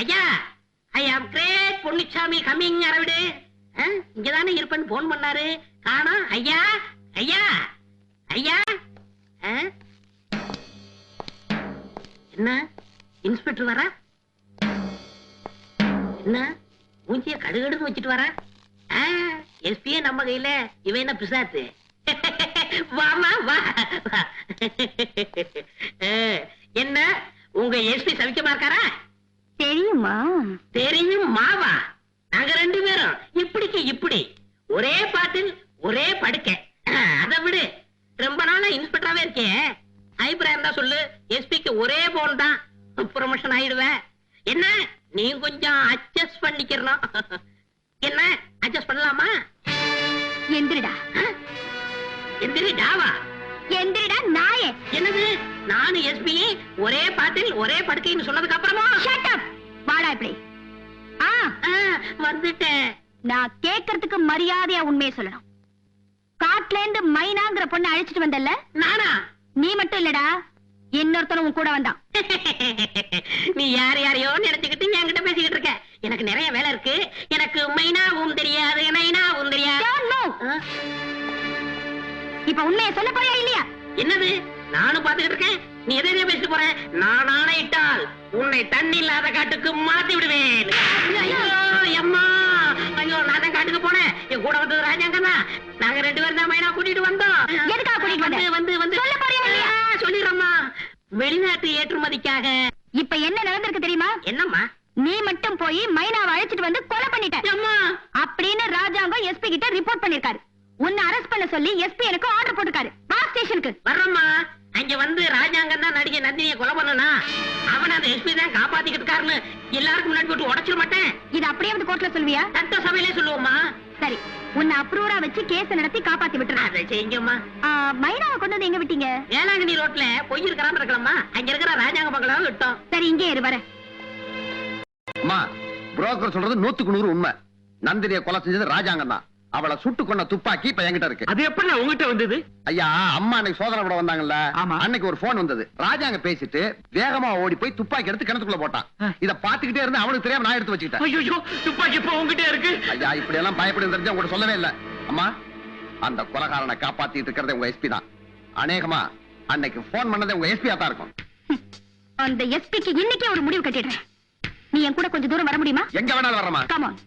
ஐயா, ஐ ஆம் great Ponnichami coming Aravidu. இங்கதானே இருப்பேன்னு போன் பண்ணாரு, காணோம். ஐயா ஐயா ஐயா. என்ன இன்ஸ்பெக்டர் வரா? என்ன மூஞ்சிய கடுகடுன்னு வச்சுட்டு வரா? எஸ்பியே நம்ம கையில, இவன் என்ன பிசாத்து? வாமா வா. என்ன உங்க எஸ்பி சவிக்கமா இருக்காரா? தெரியுமா? தெரியும் மாவா. நாங்க ரெண்டு பேரும் இப்படிக்கு இப்படி ஒரே பாட்டில் ஒரே படுக்கை. அதை விடு, ரொம்ப நாளா இன்ஸ்பெக்டராவே இருக்கேன். அபிப்பிராயம் இருந்தா சொல்லு, எஸ்பிக்கு ஒரே போன் தான், ப்ரொமோஷன் ஆயிடுவேன். என்ன நீ கொஞ்சம் அட்ஜஸ்ட் பண்ணிக்கிறணும். என்ன அட்ஜஸ்ட் பண்ணலாமா? எந்திரிடா. எந்திரிடாவா? எந்திரிடா நாயே. என்னது, நானும் எஸ்பி ஒரே பாட்டில் ஒரே படுக்கைன்னு சொன்னதுக்கு அப்புறமா? Shut up. வாடா இப்படி. வந்துட்டேன். நான் கேட்கறதுக்கு மரியாதையா உண்மையை சொல்லணும். காட்டுல இருந்து மைனாங்கிற பொண்ணை அழைச்சிட்டு வந்தல்ல? நானா? நீ மட்டும் இல்லடா, இன்னொருத்தனும் உன் கூட வந்தான். நீ யார் யாரையோ நினைச்சுக்கிட்டு என்கிட்ட பேசிக்கிட்டு இருக்க. எனக்கு நிறைய வேலை இருக்கு. எனக்கு மைனாவும் தெரியாது, நைனாவும் தெரியாது. இப்ப உண்மையை சொல்ல போறியா இல்லையா? என்னது, நானும் பாத்துக்கிட்டு இருக்கேன், நீ எதையோ பேசிட்டு போற. நான் ஆணையிட்டால் உன்னை தண்ணி இல்லாத காட்டுக்கு மாத்தி விடுவேன். ஐயோ அம்மா, ஐயோ நான் தான் காட்டுக்கு போனேன். என் கூட வந்தது ராஜாங்க தான். நாங்க ரெண்டு பேரும் தான் மைனா கூட்டிட்டு வந்தோம். எதுக்காக கூட்டிட்டு வந்த? வந்து வந்து சொல்ல போறியா இல்லையா? சொல்லிடுறோம்மா, வெளிநாட்டு ஏற்றுமதிக்காக. இப்ப என்ன நடந்திருக்கு தெரியுமா? என்னம்மா? நீ மட்டும் போய் மைனாவை அழைச்சிட்டு வந்து கொலை பண்ணிட்ட அப்படின்னு ராஜாங்கம் எஸ்பி கிட்ட ரிப்போர்ட் பண்ணிருக்காரு. உன்னை அரெஸ்ட் பண்ண சொல்லி எஸ்பி எனக்கு ஆர்டர் போட்டுருக்காரு. வா ஸ்டேஷனுக்கு. வர்றோம்மா. அங்க வந்து ராஜாங்கம் தான் நடிகை நந்தினியை கொலை பண்ணனா, அவனை அந்த எஸ்பி தான் காப்பாத்திக்கிட்டு இருக்காருன்னு எல்லாருக்கும் முன்னாடி போட்டு உடைச்சிட மாட்டேன். இது அப்படியே வந்து கோர்ட்ல சொல்வியா? சட்ட சபையிலே சொல்லுவோம்மா. சரி, உன்னை அப்ரூவரா வச்சு கேஸ் நடத்தி காப்பாத்தி விட்டுறேன். அதை செய்யுங்கம்மா. மைனாவை கொண்டு வந்து எங்க விட்டீங்க? வேளாங்கண்ணி ரோட்ல பொய் இருக்கிறான்னு இருக்கலாமா, அங்க இருக்கிற ராஜாங்க பங்களாவை விட்டோம். சரி, இங்கே இரு வரேன். அம்மா, புரோக்கர் சொல்றது 100% உண்மை. நந்தினியை கொலை செஞ்சது ராஜாங்கம் தான். அவளை சுட்டு கொண்ட துப்பாக்கி இப்ப என்கிட்ட இருக்கு. அது எப்படி உங்ககிட்ட வந்தது? ஐயா, அம்மா அன்னைக்கு சோதனை போட வந்தாங்கல்ல, ஆமா. அன்னைக்கு ஒரு போன் வந்தது. ராஜாங்க பேசிட்டு வேகமா ஓடி போய் துப்பாக்கி எடுத்து கிணத்துக்குள்ள போட்டான். இத பாத்துக்கிட்டே இருந்து அவனுக்கு தெரியாம நான் எடுத்து வச்சுக்கிட்டேன். ஐயோ, துப்பாக்கி இப்ப உங்ககிட்ட இருக்கு. ஐயா, இப்படி எல்லாம் பயப்படும் தெரிஞ்சா உங்ககிட்ட சொல்லவே இல்ல. அம்மா, அந்த கொலைகாரனை காப்பாத்திட்டு இருக்கிறது உங்க எஸ்பி தான். அநேகமா அன்னைக்கு போன் பண்ணதே உங்க எஸ்பியா தான் இருக்கும். அந்த எஸ்பிக்கு இன்னைக்கே ஒரு முடிவு கட்டிடுறேன். நீ என் கூட கொஞ்சம் தூரம் வர முடியுமா? எங்க வேணாலும் வரமா? Come on.